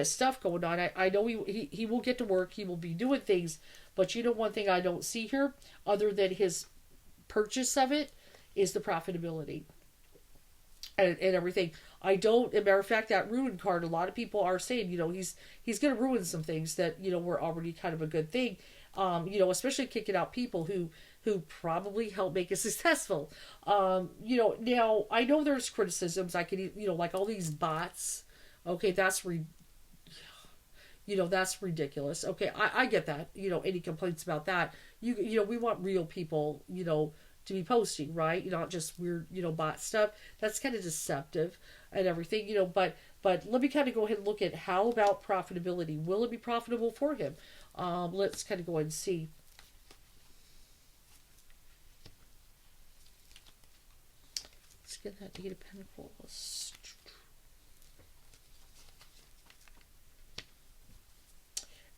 stuff going on, I know he will get to work, he will be doing things, but one thing I don't see here, other than his purchase of it, is the profitability. And everything. I don't, as a matter of fact, that ruin card, a lot of people are saying, he's going to ruin some things that, were already kind of a good thing. Especially kicking out people who probably helped make it successful. Now I know there's criticisms. I could, like all these bots. Okay, that's that's ridiculous. Okay, I get that. Any complaints about that? We want real people, to be posting, right? Not just weird, bot stuff. That's kind of deceptive and everything, but let me kind of go ahead and look at how about profitability. Will it be profitable for him? Let's kind of go ahead and see. Let's get that Eight of Pentacles.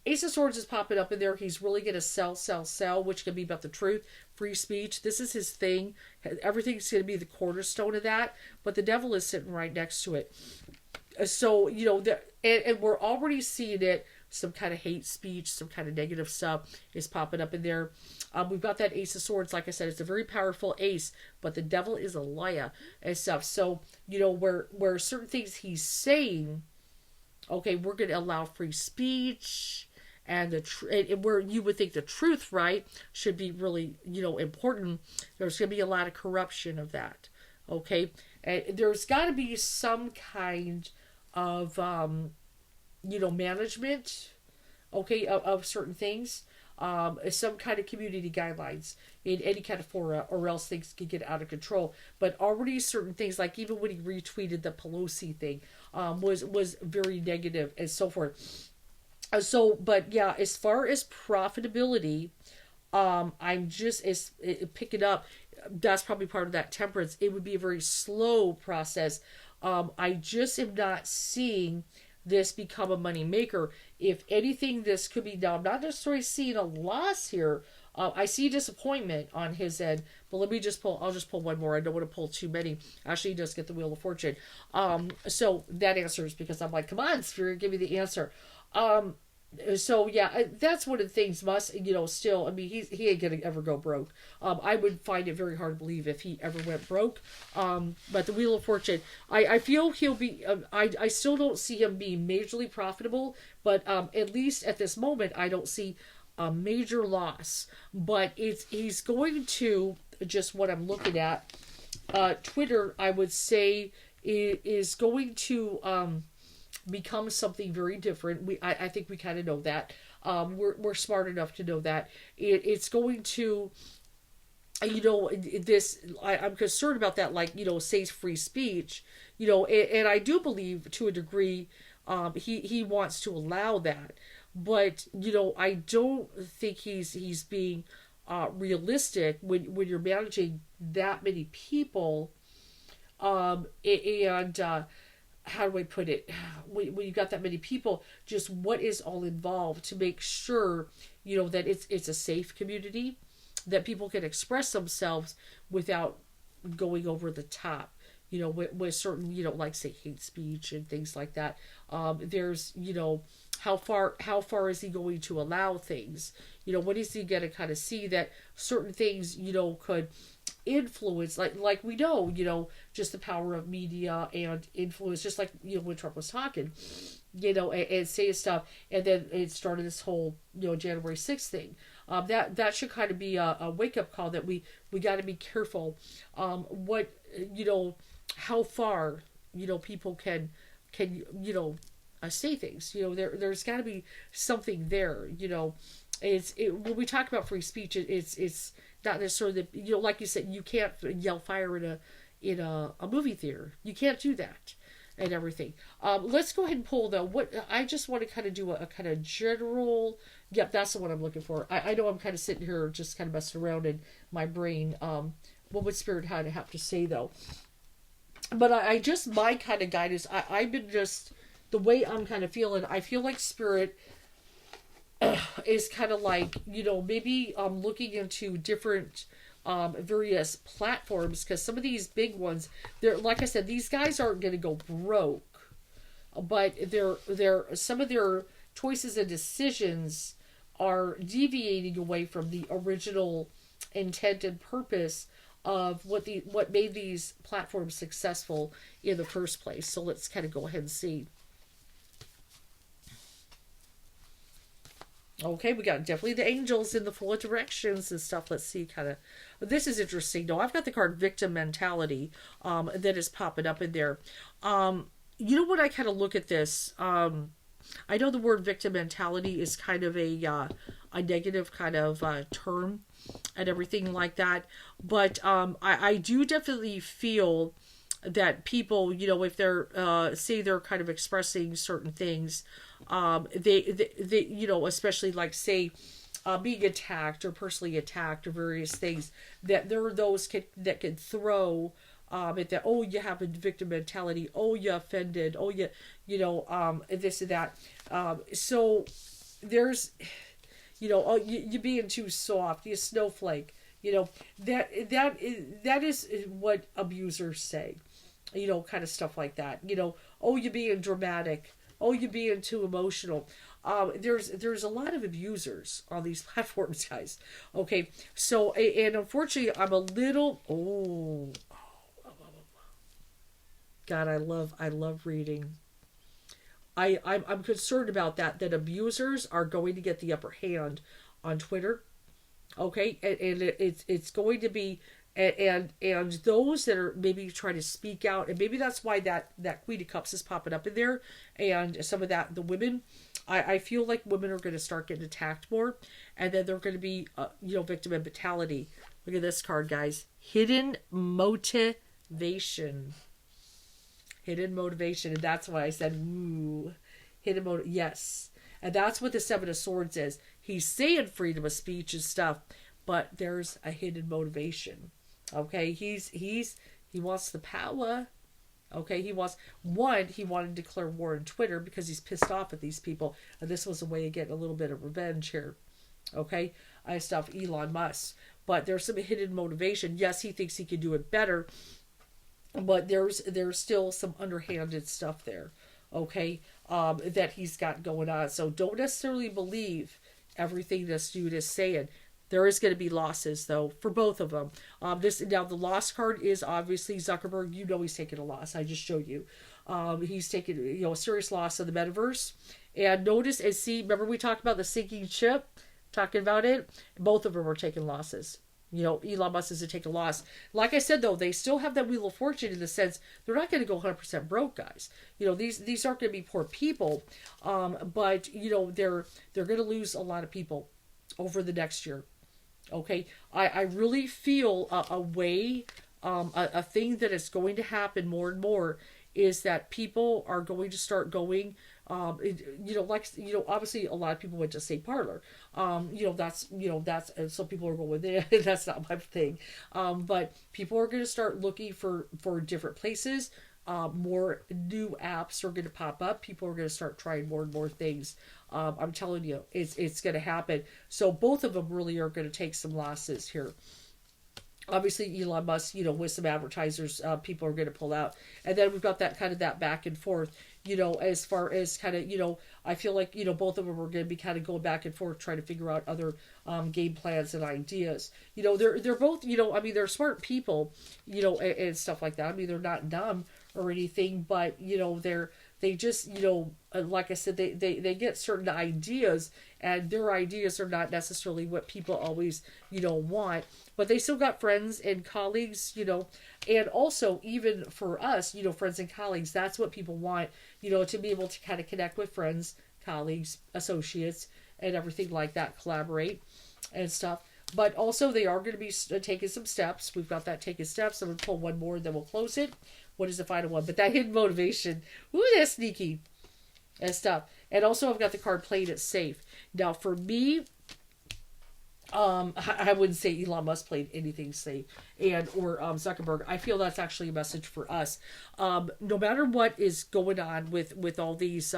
Ace of Swords is popping up in there. He's really going to sell, which can be about the truth, free speech. This is his thing. Everything's going to be the cornerstone of that. But the devil is sitting right next to it. So, and we're already seeing it. Some kind of hate speech, some kind of negative stuff is popping up in there. We've got that Ace of Swords. Like I said, it's a very powerful ace, but the devil is a liar and stuff. So, where certain things he's saying, okay, we're going to allow free speech. And where you would think the truth, right, should be really, important. There's going to be a lot of corruption of that. Okay. And there's got to be some kind of, management, okay, of certain things. some kind of community guidelines in any kind of fora, or else things can get out of control. But already certain things, like even when he retweeted the Pelosi thing, was very negative and so forth. But yeah, as far as profitability, I'm just as picking up. That's probably part of that temperance. It would be a very slow process. I just am not seeing this become a money maker. If anything, this could be now. I'm not necessarily seeing a loss here. I see disappointment on his end, but let me just pull. I'll just pull one more. I don't want to pull too many. Actually, he does get the Wheel of Fortune. So that answers, because I'm like, come on, Spirit, give me the answer. So yeah, that's one of the things. Musk, still, I mean, he ain't gonna ever go broke. I would find it very hard to believe if he ever went broke. But the Wheel of Fortune, I feel he'll be. I still don't see him being majorly profitable, but at least at this moment, I don't see a major loss. But he's going to, just what I'm looking at. Twitter, I would say, is going to become something very different. I think we kind of know that. We're smart enough to know that it's going to, this. I'm concerned about that. Like, says free speech. And I do believe to a degree, he wants to allow that, but I don't think he's being realistic when you're managing that many people, and how do I put it? When you got that many people, just what is all involved to make sure, that it's a safe community, that people can express themselves without going over the top, with certain, like say hate speech and things like that. There's, how far is he going to allow things? When is he going to kind of see that certain things, could influence, like we know, just the power of media and influence, just like, when Trump was talking, and saying stuff, and then it started this whole, January 6th thing. That should kind of be a wake-up call that we got to be careful, what, how far, people can say things. There's got to be something there. When we talk about free speech, it's not necessarily that, like you said, you can't yell fire in a movie theater. You can't do that and everything. Let's go ahead and pull though. What I just want to kind of do a kind of general. Yep, that's the one I'm looking for. I know I'm kind of sitting here just kind of messing around in my brain. What would Spirit had to have to say though? But I just, my kind of guidance. I've been just the way I'm kind of feeling. I feel like Spirit is kind of like, maybe looking into different various platforms, because some of these big ones, they're, like I said, these guys aren't going to go broke, but they're some of their choices and decisions are deviating away from the original intent and purpose of what made these platforms successful in the first place. So let's kind of go ahead and see. Okay, we got definitely the angels in the full directions and stuff. Let's see, kind of. This is interesting. No, I've got the card Victim Mentality that is popping up in there. When I kind of look at this, I know the word victim mentality is kind of a negative kind of term and everything like that. But I do definitely feel that people, if they're, say they're kind of expressing certain things, they especially like say being attacked or personally attacked or various things, that there are those that can throw at that, oh, you have a victim mentality, oh, you offended, oh, this and that. So there's, oh, you being too soft, you snowflake, that is what abusers say, kind of stuff like that, oh, you being dramatic, oh, you being too emotional. There's a lot of abusers on these platforms, guys. Okay, so, and unfortunately, I'm a little, God, I love reading. I'm concerned about that abusers are going to get the upper hand on Twitter. Okay, and it's going to be and those that are maybe trying to speak out, and maybe that's why that Queen of Cups is popping up in there, and some of that the women. I feel like women are going to start getting attacked more, and then they're going to be victim mentality. Look at this card, guys. Hidden motivation. Hidden motivation, and that's why I said, ooh, hidden motive. Yes, and that's what the Seven of Swords is. He's saying freedom of speech and stuff, but there's a hidden motivation. Okay, he wants the power. Okay, he wanted to declare war on Twitter because he's pissed off at these people, and this was a way of getting a little bit of revenge here. Okay, I stuff Elon Musk, but there's some hidden motivation. Yes, he thinks he can do it better, but there's still some underhanded stuff there. Okay, that he's got going on. So don't necessarily believe everything this dude is saying. There is going to be losses, though, for both of them. Now, the loss card is obviously Zuckerberg. You know he's taking a loss. I just showed you. He's taking a serious loss of the metaverse. And notice and see, remember we talked about the sinking ship? Talking about it? Both of them are taking losses. Elon Musk is to take a loss. Like I said, though, they still have that Wheel of Fortune in the sense they're not going to go 100% broke, guys. These aren't going to be poor people, but they're going to lose a lot of people over the next year. Okay, I really feel a way, a thing that is going to happen more and more is that people are going to start going, obviously a lot of people went to St. Parlor. That's some people are going there. That's not my thing. But people are going to start looking for different places. More new apps are going to pop up. People are going to start trying more and more things. I'm telling you, it's going to happen. So both of them really are going to take some losses here. Obviously, Elon Musk, with some advertisers, people are going to pull out. And then we've got that back and forth, as far as kind of, I feel like, both of them are going to be kind of going back and forth trying to figure out other game plans and ideas. They're both, they're smart people, and stuff like that. I mean, they're not dumb or anything, but, they just, like I said, they get certain ideas, and their ideas are not necessarily what people always, want. But they still got friends and colleagues, and also even for us, friends and colleagues, that's what people want, to be able to kind of connect with friends, colleagues, associates, and everything like that, collaborate and stuff. But also they are going to be taking some steps. We've got that taking steps. I'm going to pull one more, then we'll close it. What is the final one? But that hidden motivation, ooh, that's sneaky and stuff. And also I've got the card playing it safe. Now for me, I wouldn't say Elon Musk played anything safe, or Zuckerberg. I feel that's actually a message for us. No matter what is going on with all these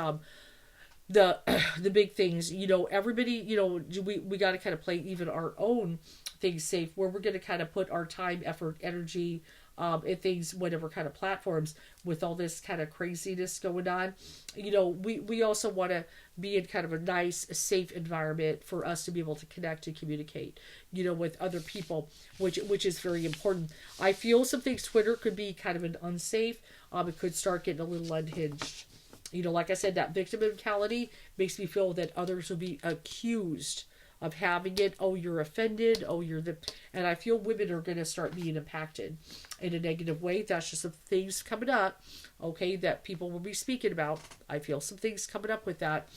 the big things, everybody, we got to kind of play even our own things safe, where we're going to kind of put our time, effort, energy, and things, whatever kind of platforms, with all this kind of craziness going on. We also want to be in kind of a nice, safe environment for us to be able to connect and communicate, with other people, which is very important. I feel some things Twitter could be kind of an unsafe. It could start getting a little unhinged. Like I said, that victim mentality makes me feel that others will be accused of having it. Oh, you're offended. Oh, and I feel women are going to start being impacted in a negative way. That's just some things coming up, okay, that people will be speaking about. I feel some things coming up with that.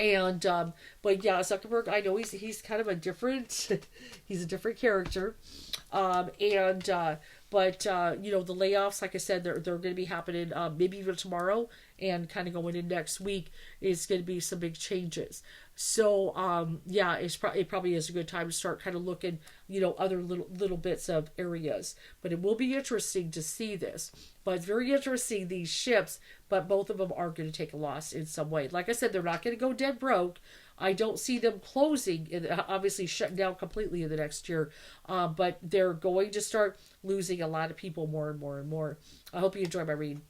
And, but yeah, Zuckerberg, I know he's kind of a different, he's a different character. But the layoffs, like I said, they're going to be happening, maybe even tomorrow, and kind of going in next week is going to be some big changes. So, it probably is a good time to start kind of looking, other little bits of areas. But it will be interesting to see this. But it's very interesting, these ships, but both of them are going to take a loss in some way. Like I said, they're not going to go dead broke. I don't see them closing, obviously shutting down completely in the next year. But they're going to start losing a lot of people more and more and more. I hope you enjoy my read.